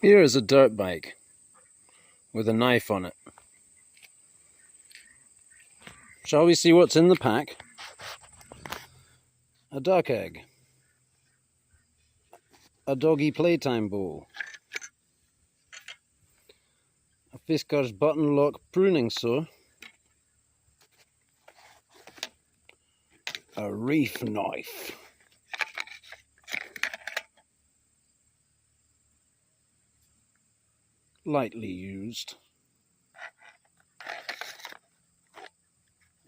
Here is a dirt bike with a knife on it. Shall we see what's in the pack? A duck egg, a doggy playtime bowl, a Fiskar's button lock pruning saw, a reef knife, lightly used,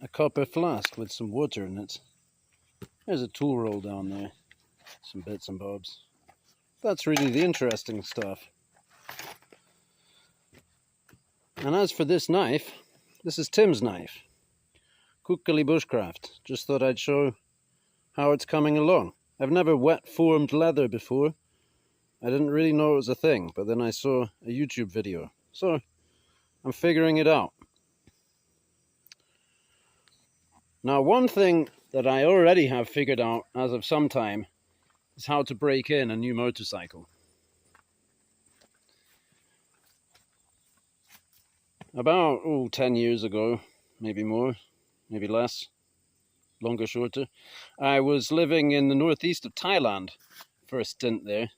a copper flask with some water in it. There's a tool roll down there, some bits and bobs. That's really the interesting stuff. And as for this knife, this is Tim's knife. Kukkeli Bushcraft. Just thought I'd show how it's coming along. I've never wet formed leather before. I didn't really know it was a thing, but then I saw a YouTube video. So I'm figuring it out. Now, one thing that I already have figured out as of some time is how to break in a new motorcycle. About 10 years ago, maybe more, maybe less, longer, shorter, I was living in the northeast of Thailand for a stint there,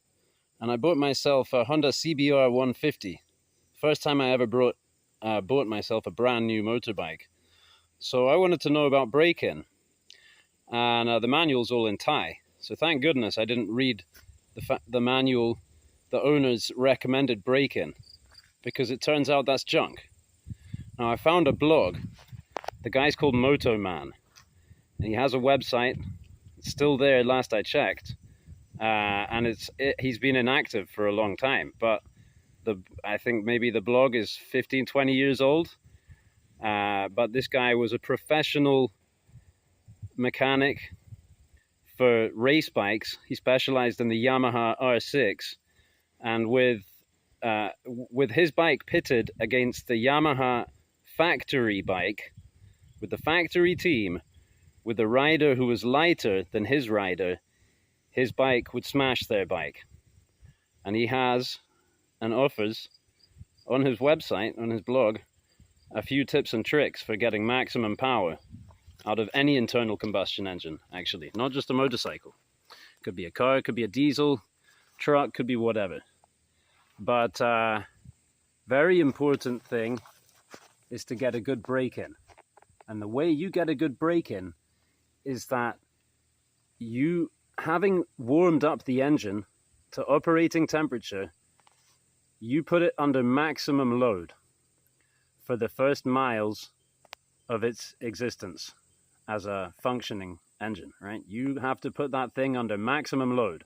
and I bought myself a Honda CBR 150. First time I ever bought myself a brand new motorbike. So I wanted to know about break-in, and the manual's all in Thai. So thank goodness I didn't read the manual, the owner's recommended break-in, because it turns out that's junk. Now I found a blog. The guy's called Moto Man, and he has a website. It's still there last I checked, and he's been inactive for a long time. But I think maybe the blog is 15, 20 years old. But this guy was a professional mechanic for race bikes. He specialized in the Yamaha R6, and with his bike pitted against the Yamaha factory bike, with the factory team, with a rider who was lighter than his rider, his bike would smash their bike. And he has and offers on his website, on his blog, a few tips and tricks for getting maximum power out of any internal combustion engine, actually, not just a motorcycle. Could be a car, could be a diesel, truck, could be whatever. But very important thing is to get a good break-in. And the way you get a good break-in is that you, having warmed up the engine to operating temperature, you put it under maximum load for the first miles of its existence as a functioning engine, right? You have to put that thing under maximum load,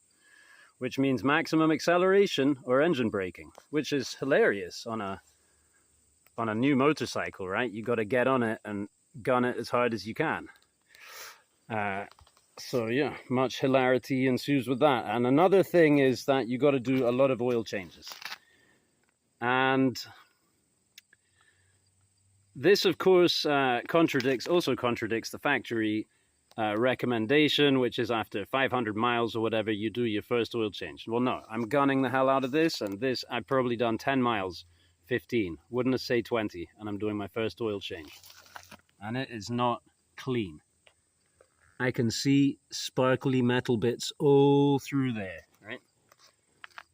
which means maximum acceleration or engine braking, which is hilarious on a new motorcycle, right? You got to get on it and gun it as hard as you can. So yeah, much hilarity ensues with that. And another thing is that you got to do a lot of oil changes. And this, of course, also contradicts the factory recommendation, which is after 500 miles or whatever, you do your first oil change. Well, no, I'm gunning the hell out of this, and this, I've probably done 10 miles, 15, wouldn't have say 20, and I'm doing my first oil change. And it is not clean. I can see sparkly metal bits all through there, right?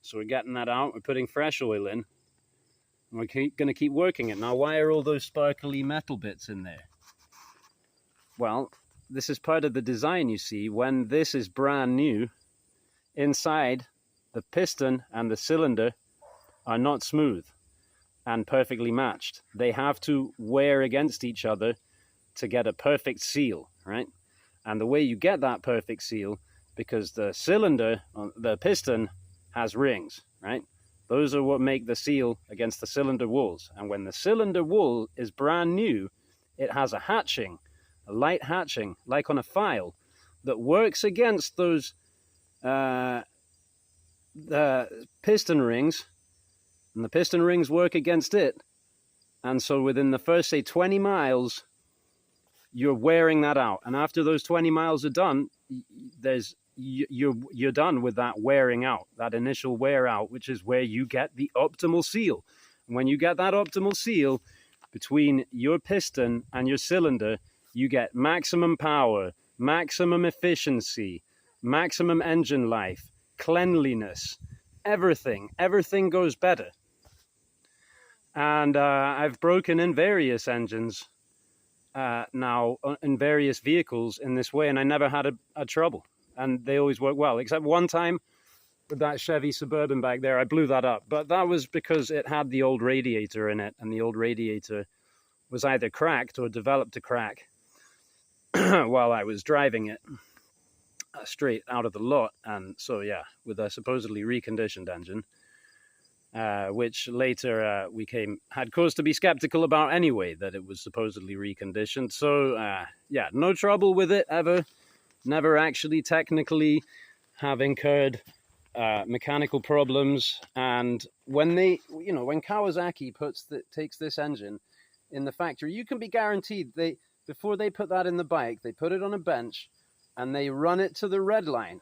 So we're getting that out, we're putting fresh oil in, and we're going to keep working it. Now, why are all those sparkly metal bits in there? Well, this is part of the design, you see. When this is brand new, inside, the piston and the cylinder are not smooth and perfectly matched. They have to wear against each other to get a perfect seal, right? And the way you get that perfect seal, because the cylinder, the piston has rings, right? Those are what make the seal against the cylinder walls. And when the cylinder wall is brand new, it has a hatching, a light hatching, like on a file, that works against those the piston rings, and the piston rings work against it. And so within the first, say, 20 miles, you're wearing that out. And after those 20 miles are done, there's you're done with that wearing out, that initial wear out, which is where you get the optimal seal. And when you get that optimal seal between your piston and your cylinder, you get maximum power, maximum efficiency, maximum engine life, cleanliness, everything goes better. And I've broken in various engines now in various vehicles in this way, and I never had a trouble, and they always work well, except one time with that Chevy Suburban back there, I blew that up, but that was because it had the old radiator in it, and the old radiator was either cracked or developed to crack while I was driving it straight out of the lot. And so yeah, with a supposedly reconditioned engine, which later we had cause to be skeptical about anyway, that it was supposedly reconditioned. So yeah, no trouble with it ever. Never actually technically have incurred mechanical problems. And when when Kawasaki takes this engine in the factory, you can be guaranteed before they put that in the bike, they put it on a bench and they run it to the red line.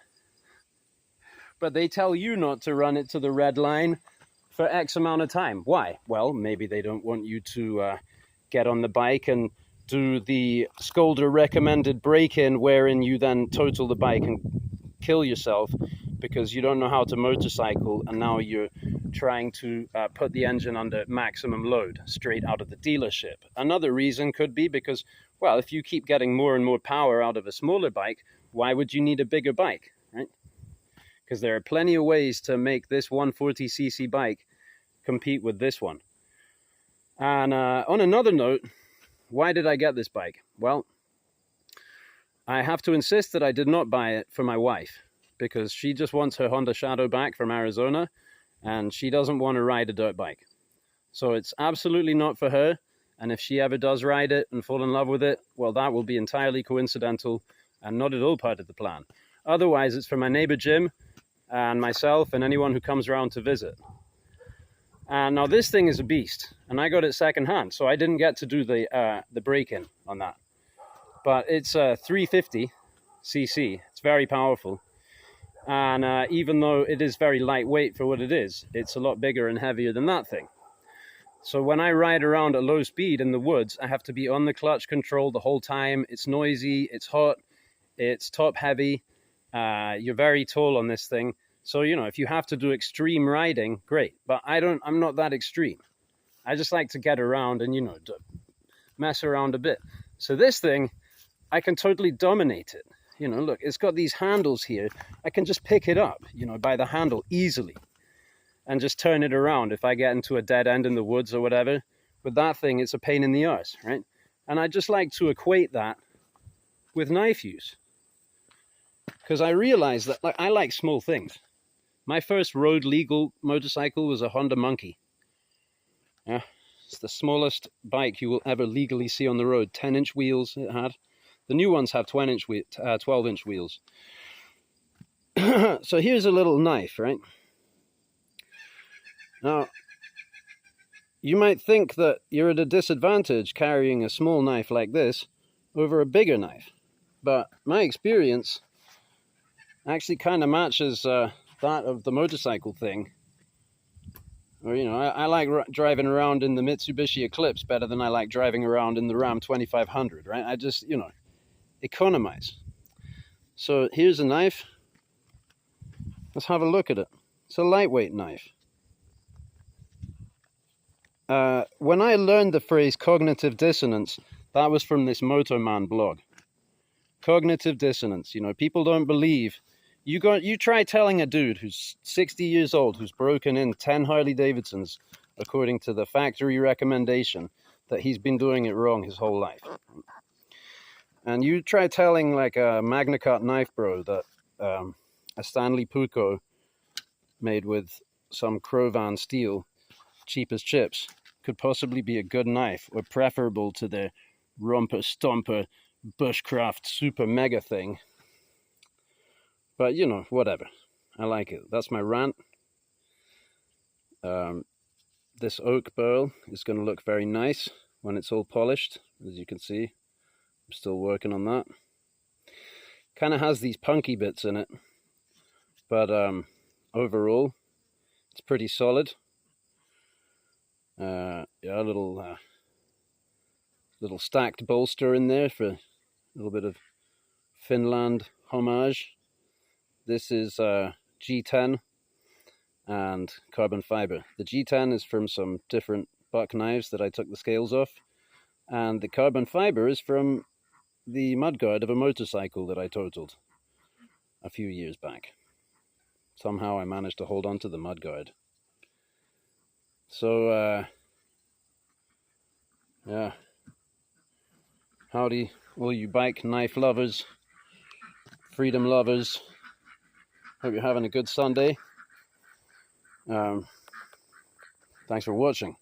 But they tell you not to run it to the red line for X amount of time. Why? Well, maybe they don't want you to get on the bike and do the Skolder recommended break-in, wherein you then total the bike and kill yourself because you don't know how to motorcycle, and now you're trying to put the engine under maximum load straight out of the dealership. Another reason could be because, well, if you keep getting more and more power out of a smaller bike, why would you need a bigger bike, right? Because there are plenty of ways to make this 140cc bike compete with this one. And on another note, why did I get this bike? Well, I have to insist that I did not buy it for my wife, because she just wants her Honda Shadow back from Arizona, and she doesn't want to ride a dirt bike. So it's absolutely not for her, and if she ever does ride it and fall in love with it, well, that will be entirely coincidental and not at all part of the plan. Otherwise, it's for my neighbor Jim and myself and anyone who comes around to visit. And now this thing is a beast, and I got it secondhand, so I didn't get to do the break-in on that. But it's 350cc, it's very powerful. And even though it is very lightweight for what it is, it's a lot bigger and heavier than that thing. So when I ride around at low speed in the woods, I have to be on the clutch control the whole time. It's noisy, it's hot, it's top heavy. You're very tall on this thing. So, if you have to do extreme riding, great. But I'm not that extreme. I just like to get around and, mess around a bit. So this thing, I can totally dominate it. Look, it's got these handles here. I can just pick it up, by the handle easily and just turn it around if I get into a dead end in the woods or whatever. With that thing, it's a pain in the arse, right? And I just like to equate that with knife use, because I realize that I like small things. My first road legal motorcycle was a Honda Monkey. Yeah, it's the smallest bike you will ever legally see on the road. 10-inch wheels it had. The new ones have 12-inch wheels. So here's a little knife, right? Now, you might think that you're at a disadvantage carrying a small knife like this over a bigger knife. But my experience actually kind of matches that of the motorcycle thing. Or, I like driving around in the Mitsubishi Eclipse better than I like driving around in the Ram 2500, right? I just, economize. So here's a knife. Let's have a look at it. It's a lightweight knife. When I learned the phrase cognitive dissonance, that was from this Motorman blog. Cognitive dissonance. People don't believe. You try telling a dude who's 60 years old, who's broken in 10 Harley Davidsons, according to the factory recommendation, that he's been doing it wrong his whole life. And you try telling like a Magna Cut knife bro that a Stanley Pucco made with some Crovan steel, cheap as chips, could possibly be a good knife, or preferable to the Romper Stomper Bushcraft Super Mega thing. But, whatever. I like it. That's my rant. This oak burl is going to look very nice when it's all polished, as you can see. I'm still working on that. Kind of has these punky bits in it, but overall it's pretty solid. Yeah, a little stacked bolster in there for a little bit of Finland homage. This is G10 and carbon fiber. The G10 is from some different buck knives that I took the scales off, and the carbon fiber is from the mudguard of a motorcycle that I totaled a few years back. Somehow I managed to hold on to the mudguard. So, yeah. Howdy, all you bike knife lovers, freedom lovers. Hope you're having a good Sunday. Thanks for watching.